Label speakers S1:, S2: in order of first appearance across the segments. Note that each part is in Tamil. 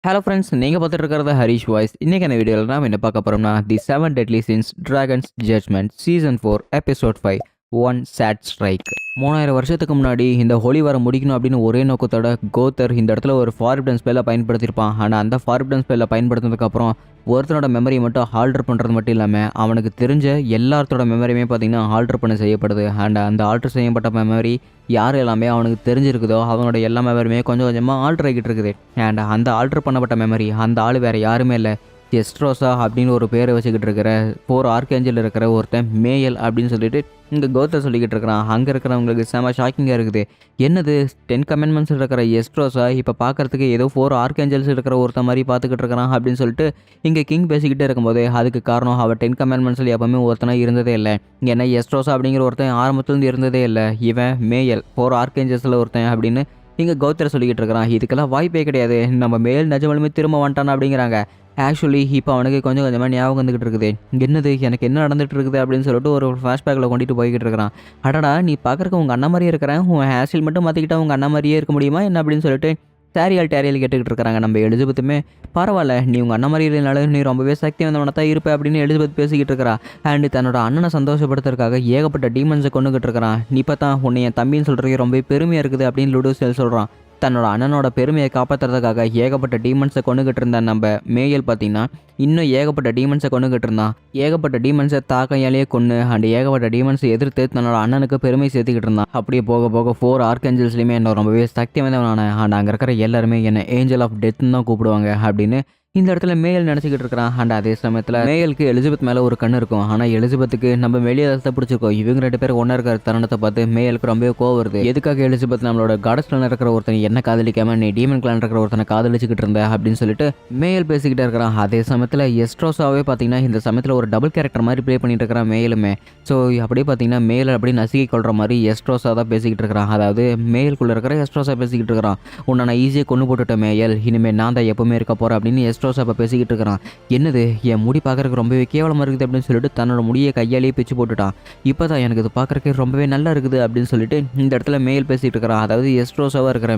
S1: ஹலோ ஃப்ரெண்ட்ஸ், நீங்கள் பார்த்துட்டு இருக்கிறது ஹரிஷ் வாய்ஸ். இன்றைக்கான வீடியோவில் நாம் என்ன பார்க்க போகிறோம்னா the 7 Deadly Sins Dragon's Judgment season 4 episode 5 one shot strike. 3000 வருஷத்துக்கு முன்னாடி இந்த ஹோலி வர முடிக்கணும் அப்படின்னு ஒரே நோக்கத்தோட கோத்தர் இந்த இடத்துல ஒரு ஃபார்பிடன் ஸ்பெல்லை பயன்படுத்தியிருப்பான். ஆனால் அந்த ஃபார்பிடன் ஸ்பெல்லை பயன்படுத்தினதுக்கப்புறம் ஒருத்தனோட மெமரி மட்டும் ஆல்டர் பண்ணுறது மட்டும் இல்லாமல் அவனுக்கு தெரிஞ்ச எல்லாத்தோட மெமரியுமே பார்த்திங்கன்னா ஆல்டர் பண்ண செய்யப்படுது. அண்ட் அந்த ஆல்டர் செய்யப்பட்ட மெமரி யார் எல்லாமே அவனுக்கு தெரிஞ்சிருக்குதோ அவனோட எல்லா மெமரியுமே கொஞ்சம் கொஞ்சமாக ஆல்டர் ஆகிட்டு இருக்குது. அண்ட் அந்த ஆல்டர் பண்ணப்பட்ட மெமரி அந்த ஆள் வேறு யாருமே இல்லை, எஸ்ட்ரோசா அப்படின்னு ஒரு பேரை வச்சுக்கிட்டு இருக்கிற 4 ஆர்கேஞ்சல் இருக்கிற ஒருத்தன் மேயல் அப்படின்னு சொல்லிட்டு இங்கே கோத்தர் சொல்லிக்கிட்டு இருக்கிறான். அங்கே இருக்கிறவங்களுக்கு செம ஷாக்கிங்காக இருக்குது. என்னது 10 கமெண்ட்மெண்ட்ஸ் இருக்கிற எஸ்ட்ரோசா இப்போ பார்க்கறதுக்கு ஏதோ 4 ஆர்கேஞ்சல்ஸ் இருக்கிற ஒருத்த மாதிரி பார்த்துக்கிட்டு இருக்கிறான் அப்படின்னு சொல்லிட்டு இங்கே கிங் பேசிக்கிட்டே இருக்கும்போது அதுக்கு காரணம் அவள் 10 கமெண்ட்மெண்ட்ஸில் எப்பவுமே ஒருத்தனாக இருந்ததே இல்லை. ஏன்னா எஸ்ட்ரோசா அப்படிங்கிற ஒருத்தன் ஆரம்பத்துலேருந்து இருந்ததே இல்லை. இவன் மேயல் 4 ஆர்கேஞ்சல்ஸில் ஒருத்தன் அப்படின்னு இங்கே கௌத்தர் சொல்லிக்கிட்டு இருக்கிறான். இதுக்கெல்லாம் வாய்ப்பே கிடையாது, நம்ம மேல் நிஜமாலுமே திரும்ப வந்துட்டான் அப்படிங்கிறாங்க. ஆக்சுவலி இப்போ அவனுக்கு கொஞ்சம் கொஞ்சமாக ஞாபகம் வந்துக்கிட்டு இருக்குது. என்னது எனக்கு என்ன நடந்துகிட்டு இருக்குது அப்படின்னு சொல்லிட்டு ஒரு ஃப்ளாஷ்பேக்கில் கொண்டுட்டு போய்கிட்டு இருக்கிறான். அடடா, நீ பார்க்குறக்கு உங்கள் அண்ணா மாதிரியே இருக்கிறேன், உன் ஹேர் ஸ்டைல் மட்டும் மாற்றிக்கிட்டா உங்கள் அண்ணா மாதிரியே இருக்க முடியுமா என்ன அப்படின்னு சொல்லிட்டு டேரியல் கேட்டுக்கிட்டு இருக்கிறாங்க. நம்ம எலிசபெத்துமே பரவாயில்ல, நீ உங்கள் அண்ணன் மாதிரி இல்லைனாலும் நீ ரொம்பவே சக்தி வந்தவனை தான் இருப்ப அப்படின்னு எலிசபெத் பேசிக்கிட்டு இருக்கிறா. அண்ட் தன்னோட அண்ணனை சந்தோஷப்படுத்துறதுக்காக ஏகப்பட்ட டீமன்ஸை கொண்டுகிட்டு இருக்கிறான். நீ பார்த்தா உன்னை என் தம்பின்னு சொல்கிறதுக்கு ரொம்பவே பெருமையாக இருக்குது அப்படின்னு லுடோசியல் சொல்கிறான். தன்னோட அண்ணனோட பெருமையை காப்பாற்றுறதுக்காக ஏகப்பட்ட டீமன்ஸை கொண்டுகிட்டு இருந்த நம்ம மேயல் பார்த்தீங்கன்னா இன்னும் ஏகப்பட்ட டீமன்ஸை கொண்டுகிட்டு இருந்தான். ஏகப்பட்ட டீமன்ஸை தாக்கையாலேயே கொண்டு அண்ட் ஏகப்பட்ட டீமன்ஸை எதிர்த்து தன்னோட அண்ணனுக்கு பெருமை சேர்த்துக்கிட்டு இருந்தான். அப்படியே போக போக 4 ஆர்கேஞ்சல்ஸ்லையுமே என்ன ரொம்பவே சக்தி வந்தவனான அண்ட் அங்கே இருக்கிற எல்லாருமே என்ன ஏஞ்சல் ஆஃப் டெத்னு தான் கூப்பிடுவாங்க அப்படின்னு இந்த இடத்துல மேயல் நினச்சிக்கிட்டு இருக்கிறான். அண்ட் அதே சமயத்தில் மேயலுக்கு எலிசபெத் மேலே ஒரு கண்ணு இருக்கும். ஆனால் எலிசபெத்துக்கு நம்ம வெளியே பிடிச்சிருக்கோம். இவங்க 2 பேர் ஒன்றா இருக்கிற தருணத்தை பார்த்து மேயலுக்கு ரொம்பவே கோவம் வருது. எதுக்காக எலிசபெத் நம்மளோட காடஸ் கிளான் இருக்கிற ஒருத்தனை என்ன காதலிக்காம நீ டீமன் கிளான் இருக்கிற ஒருத்தனை காதலிச்சுக்கிட்டு இருந்த அப்படின்னு சொல்லிட்டு மேயல் பேசிக்கிட்டே இருக்கிறான். அதே சமயத்தில் எஸ்ட்ரோஸாவே பார்த்தீங்கன்னா இந்த சமயத்தில் ஒரு டபுள் கேரக்டர் மாதிரி ப்ளே பண்ணிட்டு இருக்கிறான் மேயலுமே. ஸோ அப்படியே பார்த்தீங்கன்னா மேயல் அப்படியே நசுக்கி கொள்கிற மாதிரி எஸ்ட்ரோஸா தான் பேசிக்கிட்டு இருக்கிறான். அதாவது மேயலுக்குள்ளே இருக்கிற எஸ்ட்ரோஸா பேசிக்கிட்டு இருக்கிறான். உன்னை நான் ஈஸியாக கொண்டு போட்டுட்டேன் மேயல், இனிமேல் நான் தான் எப்பவுமே இருக்க போகிறேன் அப்படின்னு எஸ்ட்ரோஸா இப்போ பேசிக்கிட்டு இருக்கிறான். என்னது என் முடி பார்க்குறதுக்கு ரொம்பவே கேவலமாக இருக்குது அப்படின்னு சொல்லிட்டு தன்னோட முடியை கையாலேயே பிச்சு போட்டுட்டான். இப்போ தான் எனக்கு இது பார்க்குறதுக்கு ரொம்பவே நல்லா இருக்குது அப்படின்னு சொல்லிட்டு இந்த இடத்துல மேயல் பேசிகிட்டு இருக்கிறான். அதாவது எஸ்ட்ரோஸாவாக இருக்கிற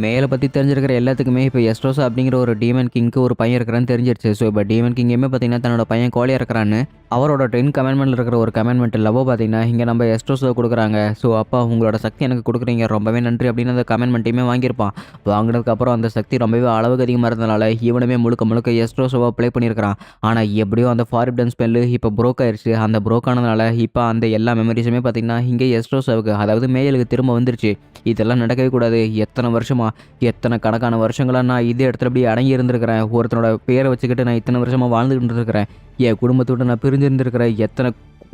S1: மேயலை பற்றி தெரிஞ்சிருக்கிற எல்லாத்துக்குமே இப்போ எஸ்ட்ரோஸா அப்படிங்கிற ஒரு டீமன் கிங்க்கு ஒரு பையன் இருக்கிறான்னு தெரிஞ்சிருச்சு. ஸோ இப்போ டீமன் கிங்குமே பார்த்தீங்கன்னா தன்னோட பையன் கோலியாக இருக்கிறான்னு அவரோட 10 கமெண்ட்மெண்ட்டில் இருக்கிற ஒரு கமெண்ட்மெண்ட் லவ் பார்த்தீங்கன்னா இங்கே நம்ம எஸ்ட்ரோஸாவை கொடுக்குறாங்க. ஸோ அப்பா உங்களோட சக்தி எனக்கு கொடுக்குறீங்க, ரொம்பவே நன்றி அப்படின்னு அந்த கமெண்ட்மெண்ட்டையுமே வாங்கியிருப்பான். வாங்கினதுக்கப்புறம் அந்த சக்தி ரொம்பவே அளவுக்கு அதிகமாக இருந்தனால இவனுமே முழுக்க எஸ்ட்ரோஸாவை ப்ளே பண்ணியிருக்கிறான். ஆனால் எப்படியோ அந்த ஃபார்பிடன் ஸ்பெல்லு இப்போ ப்ரோக் ஆயிடுச்சு. அந்த ப்ரோக் ஆனதுனால இப்போ அந்த எல்லா மெமரிஸுமே பார்த்தீங்கன்னா இங்கே எஸ்ட்ரோஸாவுக்கு அதாவது மேயலுக்கு திரும்ப வந்துருச்சு. இதெல்லாம் நடக்கவே கூடாது. எத்தனை கணக்கான வருஷங்களாக நான் இதே இடத்துல அப்படி அடங்கி இருந்திருக்கிறேன். ஒருத்தனோட பேரை வச்சுக்கிட்டு நான் இத்தனை வருஷமாக வாழ்ந்துக்கிட்டு இருக்கிறேன். என் குடும்பத்தோடு நான் பிரிஞ்சிருந்திருக்கிறேன். எத்தனை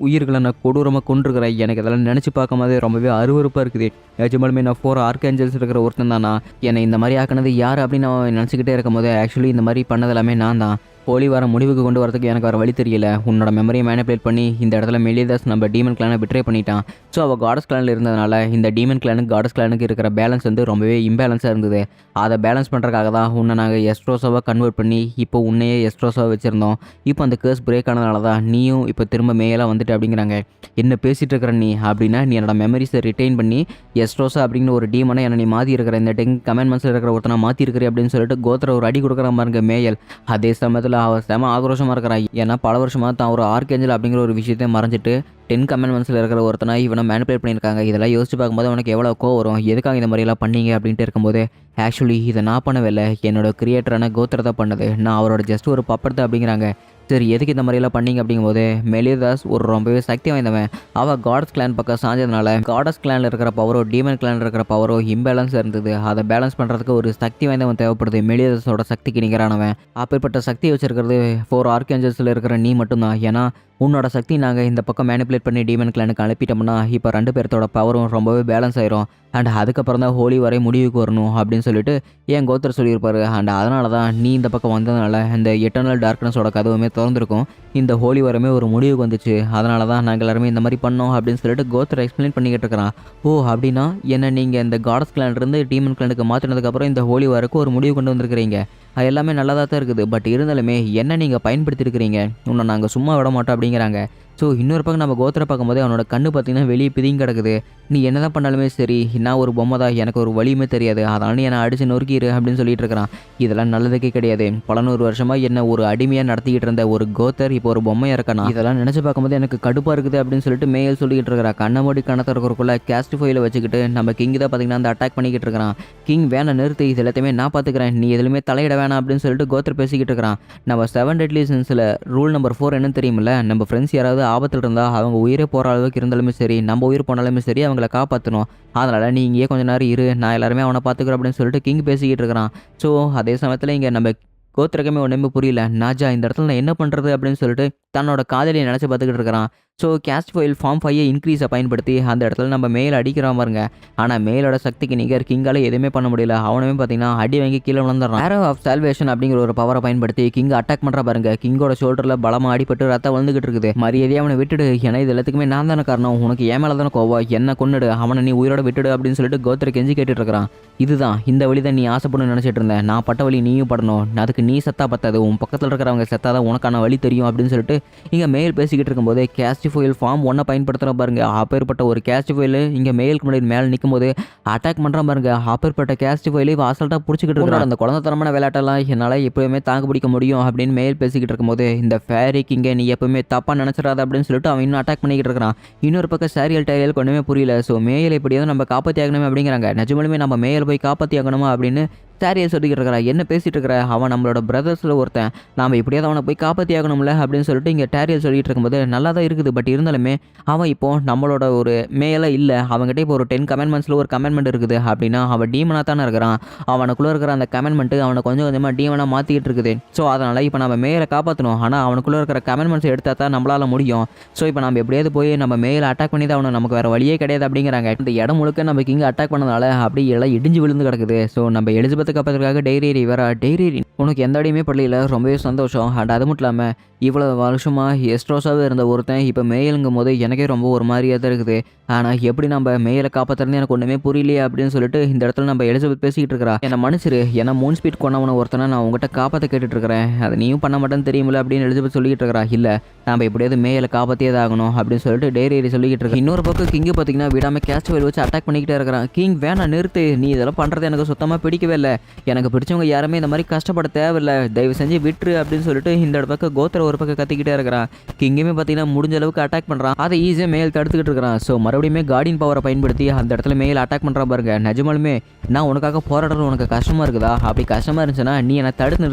S1: உயிர்களை நான் கொடூரமாக கொண்டிருக்கிறேன். எனக்கு இதெல்லாம் நினச்சி பார்க்கும்போது ரொம்பவே அருவருப்பாக இருக்குது. நிஜமாலுமே நான் 4 ஆர்கேஞ்சல்ஸ் இருக்கிற ஒருத்தன் தானா, என்னை இந்த மாதிரி ஆக்கினது யார் அப்படின்னு நான் நினச்சிக்கிட்டே இருக்கும் போது ஆக்சுவலி இந்த மாதிரி பண்ணது எல்லாமே நான் தான். ஹோலி வர முடிவுக்கு கொண்டு வரதுக்கு எனக்கு வர வழி தெரியல. உன்னோட மெமரியை மேனிபுலேட் பண்ணி இந்த இடத்துல மெலிதாஸ் நம்ம டீமன் கிளானை பிட்ரே பண்ணிட்டான். ஸோ அவள் காடஸ் கிளானில் இருந்ததுனால இந்த டீமன் கிளானுக்கு காடஸ் கிளானுக்கு இருக்கிற பேலன்ஸ் வந்து ரொம்பவே இம்பேலன்ஸாக இருந்தது. அதை பேலன்ஸ் பண்ணுறதுக்காக தான் உன்னை நாங்கள் எஸ்ட்ரோஸாவாக கன்வெர்ட் பண்ணி இப்போ உன்னையே எஸ்ட்ரோஸாவை வச்சுருந்தோம். இப்போ அந்த கேர்ஸ் பிரேக் ஆனதுனால தான் நீயும் இப்போ திரும்ப மேயெல்லாம் வந்துட்டு அப்படிங்கிறாங்க. என்ன பேசிகிட்டு இருக்கிற நீ அப்படின்னா நீ என்னோட மெமரிஸை ரிட்டைன் பண்ணி எஸ்ட்ரோஸா அப்படின்னு ஒரு டீமனை என்னை நீ மாற்றி இருக்கிற இந்த 10 கமெண்ட்மெண்ட்ஸில் இருக்கிற ஒருத்தனை மாற்றி இருக்கிற அப்படின்னு சொல்லிட்டு கோத்திர ஒரு அடி கொடுக்குற பாருங்க மேயல். அதே சமயத்தில் அவள் செம ஆக்ரோஷமாக இருக்கிறான். ஏன்னா பல வருஷமாக தான் ஒரு ஆர்கேஞ்சல் அப்படிங்கிற ஒரு விஷயத்தை மறைஞ்சிட்டு 10 கமெண்ட்மெண்ட்ஸில் இருக்கிற ஒருத்தனை இவனை மேனிபுலேட் பண்ணியிருக்காங்க. இதெல்லாம் யோசிச்சு பார்க்கும்போது அவனுக்கு எவ்வளோ கோவம் வரும். எதுக்காக இந்த மாதிரியெல்லாம் பண்ணீங்க அப்படின்ட்டு இருக்கும்போது ஆக்சுவலி இதை நான் பண்ணவே இல்லை, என்னோட கிரியேட்டரான கோத்திர தான் பண்ணது, நான் அவரோட ஜஸ்ட் ஒரு பப்பர் தான் அப்படிங்கிறாங்க. சரி எதுக்கு இந்த மாதிரியெல்லாம் பண்ணீங்க அப்படிங்கும்போது மெலிதாஸ் ஒரு ரொம்பவே சக்தி வாய்ந்தவன். அவள் காடஸ் கிளான் பக்கம் சாஞ்சதுனால காடஸ் கிளானில் இருக்கிற பவரோ டீமன் கிளானில் இருக்கிற பவரோ இம்பேலன்ஸ் இருந்தது. அதை பேலன்ஸ் பண்ணுறதுக்கு ஒரு சக்தி வாய்ந்தவன் தேவைப்படுது. மெலிதாஸோட சக்திக்கு நிகரானவன். அப்பேற்பட்ட சக்தியை வச்சிருக்கிறது 4 ஆர்கேஞ்சல்ஸில் இருக்கிற நீ மட்டும்தான். ஏன்னா உன்னோட சக்தி நாங்கள் இந்த பக்கம் மேனிபுலேட் பண்ணி டீமன் கிளானுக்கு அனுப்பிட்டோம்னா இப்போ 2 பேர்த்தோட பவரும் ரொம்பவே பேலன்ஸ் ஆயிரும். அண்ட் அதுக்கப்புறம் தான் ஹோலி வரை முடிவுக்கு வரணும் அப்படின்னு சொல்லிட்டு என் கோத்தர் சொல்லியிருப்பாரு. அண்ட் அதனால தான் நீ இந்த பக்கம் வந்ததுனால இந்த எட்டர்னல் டார்க்னஸோட கதவுமே திறந்துருக்கும். இந்த ஹோலி வரமே ஒரு முடிவுக்கு வந்துச்சு. அதனால தான் நாங்கள் எல்லாருமே இந்த மாதிரி பண்ணோம் அப்படின்னு சொல்லிட்டு கோத்தர் எக்ஸ்பிளைன் பண்ணிக்கிட்டு இருக்கிறான். ஓ அப்படின்னா என்ன நீங்கள் இந்த காடஸ் கிளான்லேருந்து டீமன் கிளானுக்கு மாற்றினதுக்கப்புறம் இந்த ஹோலி வரக்கு ஒரு முடிவு கொண்டு வந்திருக்கிறீங்க. அது எல்லாமே நல்லதாக தான் இருக்குது. பட் இருந்தாலுமே என்ன நீங்கள் பயன்படுத்தியிருக்கிறீங்க, உன்னை நாங்கள் சும்மா விட மாட்டோம் அப்படிங்கிறாங்க. ஸோ இன்னொரு பக்கம் நம்ம கோத்திர பார்க்கும்போது அவனோட கண்ணு பார்த்தீங்கன்னா வெளியே பிதிங்கி கிடக்குது. நீ என்னதான் பண்ணாலுமே சரி, நான் ஒரு பொம்மை தான், எனக்கு ஒரு வலியுமே தெரியாது, அதனால நீ என்னை அடிச்சு நொறுக்கிடு அப்படின்னு சொல்லிட்டு இருக்கிறான். இதெல்லாம் நல்லதுக்கே கிடையாது. பல 100 வருஷமா என்ன ஒரு அடிமையாக நடத்திக்கிட்டு இருந்த ஒரு கோத்தர் இப்போ ஒரு பொம்மையாக இருக்கானா, இதெல்லாம் நினச்சி பார்க்கும்போது எனக்கு கடுப்பாக இருக்குது அப்படின்னு சொல்லிட்டு மேல் சொல்லிக்கிட்டு இருக்கிறா. கண்ணை மூடி கண்ணை திறக்கிறக்குள்ள கேஸ்ட் ஃபோயில் வச்சுக்கிட்டு நம்ம கிங் தான் பார்த்தீங்கன்னா அந்த அட்டாக் பண்ணிக்கிட்டு இருக்கிறான். கிங் வேணா நிறுத்து, இது எல்லாத்தையுமே நான் பார்த்துக்கிறேன், நீ எதுலையுமே தலையிட வேணாம் அப்படின்னு சொல்லிட்டு கோத்தர் பேசிக்கிட்டு இருக்கிறான். நம்ம 7 டெட்லி சின்ஸில் ரூல் நம்பர் 4 என்னன்னு தெரியுமில்ல, நம்ம ஃப்ரெண்ட்ஸ் யாராவது ஆபத்தில் இருந்தால் அவங்க உயிரே போகிற அளவுக்கு இருந்தாலுமே சரி, நம்ம உயிர் போனாலுமே சரி, அவங்கள காப்பாற்றணும். அதனால் நீ இங்கேயே கொஞ்சம் நேரம் இரு, நான் எல்லாருமே அவனை பார்த்துக்கிறேன் அப்படின்னு சொல்லிட்டு கிங் பேசிக்கிட்டு இருக்கிறான். ஸோ அதே சமயத்தில் இங்கே நம்ம கோத்திரக்கமே ஒன்றுமே புரியல. நாஜா இந்த இடத்துல நான் என்ன பண்ணுறது அப்படின்னு சொல்லிட்டு தன்னோட காதலியை நினச்சி பார்த்துக்கிட்டு இருக்கிறான். ஸோ கேஸ்ட் ஃபைல் ஃபார்ம் 5 இன்க்ரீஸை பயன்படுத்தி அந்த இடத்துல நம்ம மேல் அடிக்கிறான் பாருங்க. ஆனால் மேலோட சக்திக்கு நிகர் கிங்கால் எதுவுமே பண்ண முடியல. அவனுமே பார்த்தீங்கன்னா அடி வாங்கி கீழே விழுந்துடுறான். ஆரோ ஆஃப் சால்வேஷன் அப்படிங்கிற ஒரு பவரை பயன்படுத்தி கிங் அட்டாக் பண்ணுறா பாருங்க. கிங்கோட ஷோல்டரில் பலமாக அடிபட்டு ரத்தம் வந்துகிட்டு இருக்குது. மரியாதையை அவனை விட்டுடு, ஏன்னா இது எல்லாத்துக்குமே நான் தானே காரணம், உனக்கு ஏன் மேலே தானே கோவம், என்ன கொன்னுடு, அவனை நீ உயிரோட விட்டுடு அப்படின்னு சொல்லிட்டு கோத்திர கெஞ்சி கேட்டுட்டு இருக்கிறான். இதுதான் இந்த வழி தான் நீ ஆசைப்படணும்னு நினச்சிட்டு இருந்தேன், நான் பட்ட வழி நீயும் படணும், அதுக்கு நீ செத்தா பத்தாது, உன் பக்கத்தில் இருக்கிறவங்க செத்தாதான் உனக்கான வழி தெரியும் அப்படின்னு சொல்லிட்டு இங்கே மேல் பேசிக்கிட்டு இருக்கும்போது கேஸ்ட் ஃபோயில் ஃபார்ம் 1 பயன்படுத்துகிற பாருங்க. அப்பேற்பட்ட ஒரு கேஸ்ட் ஃபோயில் இங்கே மேலுக்கு முன்னாடி மேலே நிற்கும் போது அட்டாக் பண்ணுற பாருங்க. அப்பேற்பட்ட கேஸ்ட் ஃபோயிலே அசல்ட்டாக பிடிச்சிக்கிட்டு இருக்கிற அந்த குழந்தைத்தனமான விளையாட்டெல்லாம் என்னால் எப்பவுமே தாக்கு பிடிக்க முடியும் அப்படின்னு மேல் பேசிக்கிட்டு இருக்கும்போது இந்த ஃபேரிக்கு இங்கே நீ எப்பவுமே தப்பாக நினச்சிடாத அப்படின்னு சொல்லிட்டு அவன் இன்னும் அட்டாக் பண்ணிக்கிட்டு இருக்கிறான். இன்னொரு பக்கம் சாரியல் டைரியல் ஒன்றுமே புரியல. ஸோ மேல் எப்படியாவது நம்ம காப்பாற்றி ஆகணுமே அப்படிங்கிறாங்க. நிஜமாலுமே நம்ம மேல் போய் காப்பாற்றி ஆகணுமா அப்படின்னு சாரியை சொல்லிக்கிட்டு இருக்கிறா. என்ன பேசிகிட்டு இருக்கிற, அவன் நம்மளோட பிரதர்ஸில் ஒருத்தன், நாம் எப்படியாவது அவனை போய் காப்பாற்றி ஆகணும்ல அப்படின்னு சொல்லிட்டு இங்கே டேரியல் சொல்லிட்டு இருக்கும்போது நல்லா தான் இருக்குது. பட் இருந்தாலுமே அவன் இப்போ நம்மளோட ஒரு மேலே இல்லை, அவங்ககிட்ட இப்போ ஒரு 10 கமெண்ட்மெண்ட்ஸில் ஒரு கமெண்ட்மெண்ட் இருக்குது அப்படின்னா அவன் டீமனாக தானே இருக்கிறான். அவனுக்குள்ளே இருக்கிற அந்த கமெண்ட்மெண்ட்டு அவனை கொஞ்சம் கொஞ்சமாக டீமனாக மாற்றிக்கிட்டு இருக்குது. ஸோ அதனால் இப்போ நம்ம மேலே காப்பாற்றணும், ஆனால் அவனுக்குள்ளே இருக்கிற கமெண்ட்மெண்ட்ஸ் எடுத்தால் தான் நம்மளால் முடியும். ஸோ இப்போ நம்ம எப்படியாவது போய் நம்ம மேலே அட்டாக் பண்ணி தான் அவனை, நமக்கு வேறு வழியே கிடையாது அப்படிங்கிறாங்க. இந்த இடம் முழுக்க நமக்கு இங்கே அட்டாக் பண்ணதால அப்படி எல்லாம் இடிஞ்சு விழுந்து கிடக்குது. ஸோ நம்ம எலிசபெத் காப்பாற்றுறதுக்காக டைரி வேற டைரி உனக்கு எந்த அடியுமே பள்ளியில் ரொம்பவே சந்தோஷம். அண்ட் அது மட்டும் இல்லாமல் இவ்வளோ வருஷமாக எஸ்ட்ரோஸாகவே இருந்த ஒருத்தன் இப்போ மேலுங்கும் போது எனக்கே ரொம்ப ஒரு மாதிரியாக தான் இருக்குது. ஆனால் எப்படி நம்ம மேலே காப்பாற்றுறது எனக்கு ஒன்றுமே புரியலையே அப்படின்னு சொல்லிட்டு இந்த இடத்துல நம்ம எலிசபெத் பேசிக்கிட்டு இருக்கிறா. என்னை மனுஷரு, ஏன்னா மூன் ஸ்பீட் கொண்டவன ஒருத்தனை நான் உங்கள்கிட்ட காப்பாற்ற கேட்டுட்டு இருக்கிறேன், அதை நீயும் பண்ண மாட்டேன்னு தெரியுமில்ல அப்படின்னு எலிசபெத் சொல்லிக்கிட்டு இருக்கிறா. இல்லை நம்ம எப்படியாவது மேலே காப்பாற்றியே ஆகணும் அப்படின்னு சொல்லிட்டு டைரி சொல்லிக்கிட்டு இருக்கேன். இன்னொரு பக்கம் கிங்கு பார்த்தீங்கன்னா விடாமல் கேஸ்ட் ஃபைல் வச்சு அட்டாக் பண்ணிக்கிட்டே இருக்கிறான். கிங் வேணா நிறுத்து, நீ இதெல்லாம் பண்ணுறது எனக்கு சுத்தமாக பிடிக்கவே இல்லை, எனக்கு பிடிச்சவங்க யாருமே இந்த மாதிரி கஷ்டப்பட தேவையில்லை, தயவு செஞ்சு விட்டுரு அப்படின்னு சொல்லிட்டு இந்த பக்கம் கோத்திர ஒரு பக்கம் கத்திக்கிட்டே இருக்கிறான். கிங்குமே பார்த்தீங்கன்னா முடிஞ்ச அளவுக்கு அட்டாக் பண்ணுறான். அதை ஈஸியாக மேல் தடுத்துக்கிட்டு இருக்கிறான். ஸோ மறுபடியும் கார்டின் பவரை பயன்படுத்தி அந்த இடத்துல மேல் அட்டாக் பண்ணுறான் பாருங்க. நிஜமாலுமே நான் உனக்காக போராடுறது உனக்கு கஷ்டமாக இருக்குதா? அப்படி கஷ்டமாக இருந்துச்சுன்னா நீ என்னை தடுத்து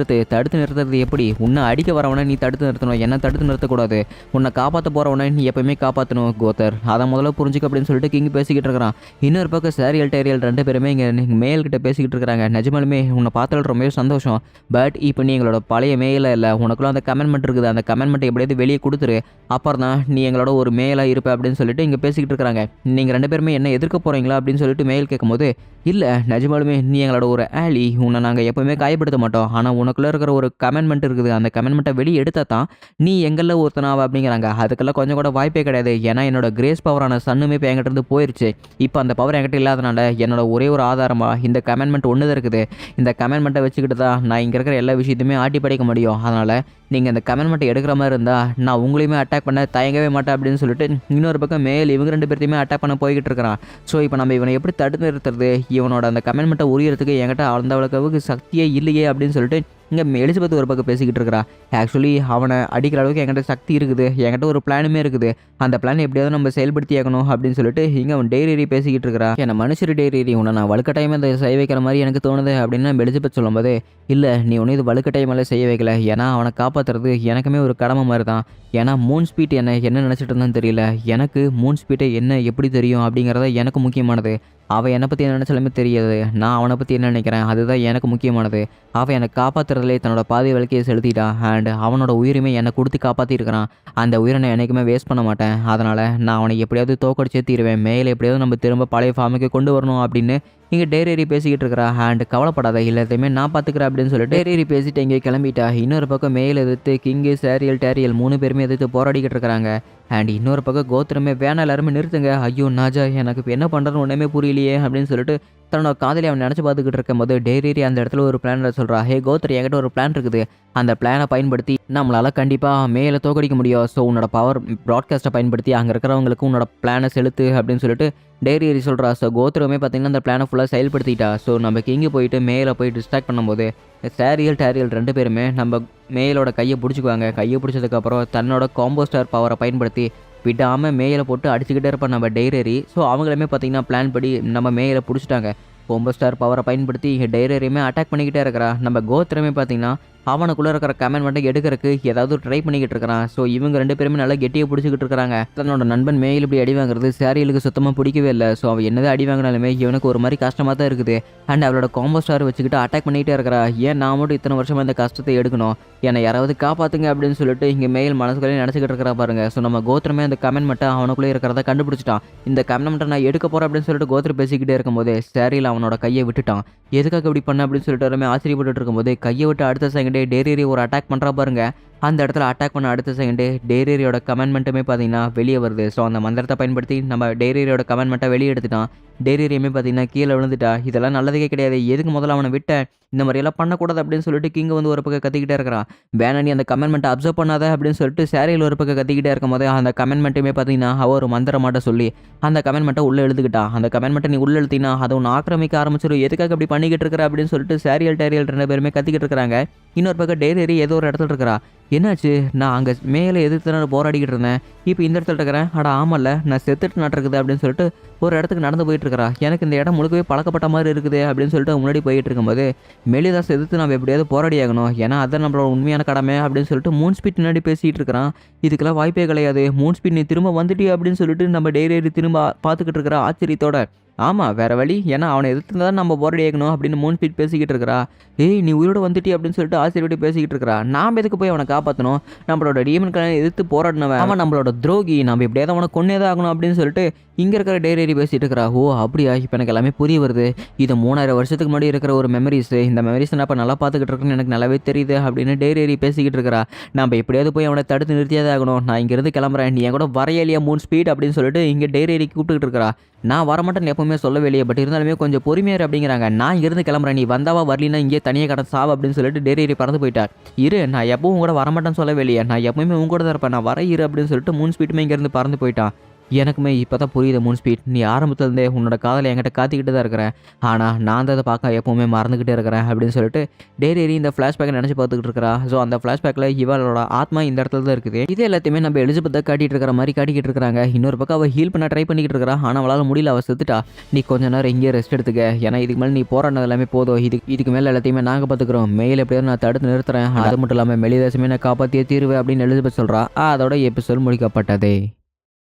S1: நிறுத்துறது எப்படி? உன்னை அடிக்க வரவனை நீ தடுத்து நிறுத்தணும், என்ன தடுத்து நிறுத்தக்கூடாது, உன்னை காப்பாற்ற போகிறவனை நீ எப்பவுமே காப்பாற்றணும் கோத்தர், அதை முதல்ல புரிஞ்சுக்க அப்படின்னு சொல்லிட்டு கிங் பேசிக்கிட்டு இருக்கிறான். இன்னொரு பக்கம் சாரியல் டைரியல் 2 பேருமே இங்கே மேல்கிட்ட பேசிக்கிட்டு இருக்கிறாங்க. நிஜமாலுமே உன்னை பார்த்தாலும் ரொம்பவே சந்தோஷம், பட் இப்போ நீ எங்களோட பழைய மேலே இல்லை, உனக்குள்ள அந்த கமெண்ட்மெண்ட் இருக்குது, அந்த கமெண்ட்மெண்ட்டை எப்படியாவது வெளியே கொடுத்துரு, அப்புறம் தான் நீ எங்களோட ஒரு மேலாக இருப்ப அப்படின்னு சொல்லிட்டு இங்கே பேசிக்கிட்டு இருக்கிறாங்க. நீங்கள் 2 பேருமே என்ன எதிர்க்க போகிறீங்களா அப்படின்னு சொல்லிட்டு மேல் கேட்கும்போது இல்லை நிஜமாலுமே நீ எங்களோட ஒரு ஆலி, உன்னை நாங்கள் எப்போவுமே காயப்படுத்த மாட்டோம், ஆனால் உனக்குள்ளே இருக்கிற ஒரு கமெண்ட்மெண்ட் இருக்குது, அந்த கமெண்ட்மெண்ட்டை வெளியே எடுத்தால் தான் நீ எங்களில் ஒருத்தனாவா அப்படிங்கிறாங்க. அதுக்கெல்லாம் கொஞ்சம் கூட வாய்ப்பே கிடையாது. ஏன்னா என்னோட கிரேஸ் பவரான சன்னுமே இப்போ என்கிட்ட இருந்து போயிடுச்சு. இப்போ அந்த பவர் என்கிட்ட இல்லாதனால என்னோட ஒரே ஒரு ஆதாரமாக இந்த கமெண்ட்மெண்ட் ஒன்று தான் இருக்குது. இந்த கமெண்ட்மெண்ட்டை வச்சுக்கிட்டு தான் நான் இங்கே இருக்கிற எல்லா விஷயத்தையுமே ஆட்டி படைக்க முடியும். அதனால் நீங்கள் இந்த கமெண்ட்மெண்ட்டை எடுக்கிற மாதிரி இருந்தால் நான் உங்களையுமே அட்டாக் பண்ண தயங்கவே மாட்டேன் அப்படின்னு சொல்லிட்டு இன்னொரு பக்கம் மேல் இவங்க 2 பேர்த்தையுமே அட்டாக் பண்ண போய்கிட்டு இருக்கிறான். ஸோ இப்போ நம்ம இவனை எப்படி தடுத்து நிறுத்துறது, இவனோட அந்த கமெண்ட்மெண்ட்டை உரியறதுக்கு என்கிட்ட அந்த அளவுக்கு சக்தியே இல்லையே அப்படின்னு சொல்லிட்டு இங்கே எலிசபெத் ஒரு பக்கம் பேசிக்கிட்டு இருக்கிறா. ஆக்சுவலி அவனை அடிக்கிற அளவுக்கு என்கிட்ட சக்தி இருக்குது, என்கிட்ட ஒரு பிளானுமே இருக்குது, அந்த பிளான் எப்படியாவது நம்ம செயல்படுத்தி ஆகணும் அப்படின்னு சொல்லிட்டு இங்கே அவன் டைரி பேசிக்கிட்டு இருக்கிறா. என்ன மனுஷரு டைரி, உன்னை நான் வலுக்கட்டாயமாக இதை செய்ய வைக்கிற மாதிரி எனக்கு தோணுது அப்படின்னு எலிசபெத் சொல்லும்போது இல்லை நீ ஒன்றும் இது வலுக்கட்டாயமெல்லாம் செய்ய வைக்கல, ஏன்னா அவனை காப்பாற்றுறது எனக்குமே ஒரு கடமை மாதிரி தான். ஏன்னா மூன் ஸ்பீட் என்ன நினச்சிட்டு இருந்தான்னு தெரியல, எனக்கு மூன் ஸ்பீட்டை என்ன எப்படி தெரியும் அப்படிங்கிறத எனக்கு முக்கியமானது. அவன் என்னை பற்றி என்ன நினச்சாலுமே தெரியாது, நான் அவனை பற்றி என்ன நினைக்கிறேன் அதுதான் எனக்கு முக்கியமானது. அவன் என்னை காப்பாற்றுறதுலே தன்னோட பாதி வழக்கையை செலுத்திட்டான். அண்ட் அவனோட உயிரிமை என்னை கொடுத்து காப்பாற்றிருக்கிறான். அந்த உயிரை நான் என்றைக்குமே வேஸ்ட் பண்ண மாட்டேன். அதனால் நான் அவனை எப்படியாவது தோக்கடிச்சே தீருவேன், மேலே எப்படியாவது நம்ம திரும்ப பழைய ஃபார்முக்கு கொண்டு வரணும் அப்படின்னு இங்கே டைரி பேசிக்கிட்டு இருக்கிறா. அண்ட் கவலைப்படாத, எல்லாத்தையுமே நான் பார்த்துக்கிறேன் அப்படின்னு சொல்லிட்டு டைரி பேசிட்டு இங்கே கிளம்பிட்டா. இன்னொரு பக்கம் மேல் எதிர்த்து கிங்கு சாரியல் டேரியல் 3 பேருமே எதிர்த்து போராடிக்கிட்டு இருக்கிறாங்க. அண்ட் இன்னொரு பக்கம் கோத்திரமே வேணா எல்லாருமே நிறுத்துங்க, ஐயோ நாஜா எனக்கு இப்போ என்ன பண்ணுறதுன்னு ஒன்றுமே புரியலையே அப்படின்னு சொல்லிட்டு தன்னோட காதலி அவன் நினச்சி பார்த்துக்கிட்டு இருக்கும்போது டெய்ரி அந்த இடத்துல ஒரு பிளான் சொல்கிறா. ஹே கோத்ரி, என்கிட்ட ஒரு பிளான் இருக்குது. அந்த பிளானை பயன்படுத்தி நம்மளால் கண்டிப்பாக மேலே தோக்கடிக்க முடியும். ஸோ உன்னோட பவர் ப்ராட்காஸ்ட்டை பயன்படுத்தி அங்கே இருக்கிறவங்களுக்கு உன்னோட பிளானை செலுத்து அப்படின்னு சொல்லிட்டு டெய்ரி சொல்கிறா. ஸோ கோத்ருமே பார்த்தீங்கன்னா அந்த பிளானை ஃபுல்லாக செயல்படுத்திட்டா. ஸோ நம்ம கிங்கு போயிட்டு மேலே போய் டிஸ்ட்ராக்ட் பண்ணும்போது சாரியல் டேரியல் 2 பேருமே நம்ம மேலோட கையை பிடிச்சிக்குவாங்க. கையை பிடிச்சதுக்கப்புறம் தன்னோட காம்போஸ்டர் பவரை பயன்படுத்தி விடாமல் மேலே போட்டு அடிச்சுக்கிட்டே இருப்பான் நம்ம டெய்ரரி. ஸோ அவங்களுமே பார்த்தீங்கன்னா பிளான் படி நம்ம மேலே பிடிச்சிட்டாங்க. கோம்போ ஸ்டார் பவரை பயன்படுத்தி டெய்ரரியுமே அட்டாக் பண்ணிக்கிட்டே இருக்கிறா. நம்ம கோத்திரமே பார்த்தீங்கன்னா அவனுக்குள்ளே இருக்கிற கமெண்ட் மட்டும் எடுக்கிறதுக்கு ஏதாவது ட்ரை பண்ணிக்கிட்டு இருக்கிறான். ஸோ இவங்க 2 பேருமே நல்லா கெட்டியாக பிடிச்சிக்கிட்டு இருக்கிறாங்க. தன்னோட நண்பன் மேல் இப்படி அடி வாங்குறது சாரியலுக்கு சுத்தமாக பிடிக்கவே இல்லை. ஸோ அவன் என்னதான் அடி வாங்கினாலுமே இவனுக்கு ஒரு மாதிரி கஷ்டமாக தான் இருக்குது. அண்ட் அவளோட காம்போ ஸ்டார் வச்சுக்கிட்டு அட்டாக் பண்ணிக்கிட்டே இருக்கிறா. ஏன் நான் மட்டும் இத்தனை வருஷமாக இந்த கஷ்டத்தை எடுக்கணும், என்னை யாராவது காப்பாற்றுங்க அப்படின்னு சொல்லிட்டு இங்கே மேல் மனசுக்குள்ளே நினச்சிக்கிட்டு இருக்கிறா பாருங்க. ஸோ நம்ம கோத்திரமே அந்த கமெண்ட் மட்டும் அவனுக்குள்ளே இருக்கிறத கண்டுபிடிச்சிட்டான். இந்த கமெண்ட் மட்டும் நான் எடுக்க போகிறேன் அப்படின்னு சொல்லிட்டு கோத்திரம் பேசிக்கிட்டே இருக்கும்போது சாரியில் அவனோட கையை விட்டுட்டான். எதுக்காக இப்படி பண்ண அப்படின்னு சொல்லிட்டு எல்லாமே ஆச்சரியப்பட்டு இருக்கும்போது கையை விட்டு அடுத்த செகண்டே டெய்ரி ஒரு அட்டாக் பண்ணுறா பாருங்க. அந்த இடத்துல அட்டாக் பண்ண அடுத்த செகண்டே டெய்ரியோட கமெண்ட்மெண்ட்டுமே பார்த்தீங்கன்னா வெளியே வருது. ஸோ அந்த மந்திரத்தை பயன்படுத்தி நம்ம டெய்ரியோட கமெண்ட்மெண்ட்டை வெளியே எடுத்துட்டான். டெய்ரியுமே பார்த்தீங்கன்னா கீழே விழுந்துட்டா. இதெல்லாம் நல்லதுக்கே கிடையாது, எதுக்கு முதல்ல அவனை விட்ட, இந்த மாதிரியெல்லாம் பண்ணக்கூடாது அப்படின்னு சொல்லிட்டு கிங்க வந்து ஒரு பக்கம் கத்திக்கிட்டே இருக்கிறான். வேணா நீ அந்த கமெண்ட்மெண்ட்டை அப்சர்வ் பண்ணாத அப்படின்னு சொல்லிட்டு சாரியில் ஒரு பக்கம் கத்திக்கிட்டே இருக்கும் போது அந்த கமெண்ட்மெண்ட்டுமே பார்த்தீங்கன்னா அவ ஒரு மந்திரமாட்ட சொல்லி அந்த கமெண்ட்மெண்ட்டை உள்ளே எழுதுக்கிட்டான். அந்த கமெண்ட்மெண்ட்டை நீ உள்ளே எழுத்தினா அதை ஒன்று ஆக்கிரமிக்க ஆரம்பிச்சிடும், எதுக்காக இப்படி பண்ணிக்கிட்டு இருக்கிற அப்படின்னு சொல்லிட்டு சாரியல் டேரியல் 2 பேருமே கத்திக்கிட்டு இருக்கிறாங்க. இன்னொரு பக்கம் டெய்ரி ஏதோ ஒரு இடத்துல இருக்கிறா. என்னாச்சு, நான் அங்கே மேலே எதிர்த்து போராடிக்கிட்டு இருந்தேன், இப்போ இந்த இடத்துல இருக்கிறேன், அடா ஆமல்ல நான் செத்துட்டு நட்டுருக்குது அப்படின்னு சொல்லிட்டு ஒரு இடத்துக்கு நடந்து போயிட்டு இருக்கிறா. எனக்கு இந்த இடம் முழுக்கவே பழக்கப்பட்ட மாதிரி இருக்குது அப்படின்னு சொல்லிட்டு முன்னாடி போயிட்டு இருக்கும்போது மெலிதாஸ் எதிர்த்து நம்ம எப்படியாவது போராடி ஆகணும், ஏன்னா அதான் நம்மளோட உண்மையான கடமை அப்படின்னு சொல்லிட்டு மூன் ஸ்பீட் முன்னாடி பேசிகிட்டு இருக்கிறான். இதுக்கெல்லாம் வாய்ப்பே கிடையாது, மூன் ஸ்பீட் நீ திரும்ப வந்துட்டியா அப்படின்னு சொல்லிட்டு நம்ம டெய்ரி திரும்ப பார்த்துக்கிட்டு இருக்கிற ஆச்சரியத்தோட. ஆமாம் வேறு வழி, ஏன்னா அவனை எதிர்த்து தான் நம்ம போராடி ஆகணும் அப்படின்னு மூன் ஸ்பீட் பேசிக்கிட்டு இருக்கிறா. ஏய் நீ உயிரோடு வந்துட்டி அப்படின்னு சொல்லிட்டு ஆச்சரியப்பட்டு பேசிக்கிட்டு இருக்கிறா. நாம் எதுக்கு போய் அவனை காப்பாற்றணும், நம்மளோட டீமன் கலை எதிர்த்து போராடினவன் அவன் நம்மளோட துரோகி, நம்ம எப்படியாவது அவனை கொன்னேதான் ஆகணும் அப்படின்னு சொல்லிட்டு இங்கே இருக்கிற டெய்ரி பேசிகிட்டு இருக்கிறா. ஓ அப்படியா, இப்போ எனக்கு எல்லாமே புரிய வருது, இது 3000 வருஷத்துக்கு முன்னாடி இருக்கிற ஒரு மெமரிஸ், இந்த மெமரிஸ் நான் இப்போ நல்லா பார்த்துக்கிட்டு இருக்கேன்னு எனக்கு நல்லாவே தெரியுது அப்படின்னு டெய்ரி பேசிக்கிட்டு இருக்கிறா. நம்ம எப்படியாவது போய் அவனை தடுத்து நிறுத்தியாதான் ஆகணும், நான் இங்கேருந்து கிளம்புறேன், நீ என் கூட வரையலையா மூன் ஸ்பீட் அப்படின்னு சொல்லிட்டு இங்கே டெய்ரி கூப்பிட்டுக்கிட்டு இருக்கிறா. நான் வரமாட்டேன்னு எப்பவுமே சொல்லவே இல்லையே, பட் இருந்தாலுமே கொஞ்சம் பொறுமையாரு அப்படிங்கிறாங்க. நான் இங்கிருந்து கிளம்புறேன், நீ வந்தாவா வரலினா இங்கே தனியாக கடை சாவ அப்படின்னு சொல்லிட்டு டெய்ரி பறந்து போயிட்டார். இரு, நான் எப்பவும் கூட வரமாட்டேன்னு சொல்லவே இல்லையே, நான் எப்பவுமே உங்க கூட தான் இருப்பேன், நான் வர இரு அப்படின்னு சொல்லிட்டு மூன் ஸ்பீட்டுமே இங்கேருந்து பறந்து போயிட்டான். எனக்குமே இப்போ தான் புரியுது மூன் ஸ்பீட், நீ ஆரம்பத்துலேருந்தே உன்னோட காதலை என்கிட்ட காத்திக்கிட்டு தான் இருக்கிறேன், ஆனால் நான் தான் அதை பார்க்க எப்போவுமே மறந்துக்கிட்டே இருக்கிறேன் அப்படின்னு சொல்லிட்டு டெய்ரி இந்த ஃப்ளாஷ்பேக்கை நினச்சி பார்த்துக்கிட்டு இருக்கிறா. ஸோ அந்த ஃப்ளாஷ்பேக்கில் இவளோட ஆத்மா இந்த இடத்துல தான் இருக்குது. இது எல்லாத்தையுமே நம்ம எலிசபெத்தை காட்டிகிட்டு இருக்கிற மாதிரி காட்டிக்கிட்டு இருக்கிறாங்க. இன்னொரு பக்கம் அவள் ஹீல் பண்ண ட்ரை பண்ணிக்கிட்டு இருக்கிறா, ஆனால் அவளால் முடியல, அவள் செத்துட்டா. நீ கொஞ்ச நேரம் இங்கேயே ரெஸ்ட் எடுத்துக்க, ஏன்னா இதுக்கு மேலே நீ போராடினது எல்லாமே போதும், இதுக்கு மேலே எல்லாத்தையுமே நாங்கள் பார்த்துக்குறோம், மேலே எப்படியாவது நான் தடுத்து நிறுத்துறேன், அது மட்டும் இல்லாமல் மெலிதாசுமே நான் காப்பாற்றியே தீருவேன் அப்படின்னு எலிசபெத் சொல்கிறா. அதோட எபிசோட் முடிக்கப்பட்டதே.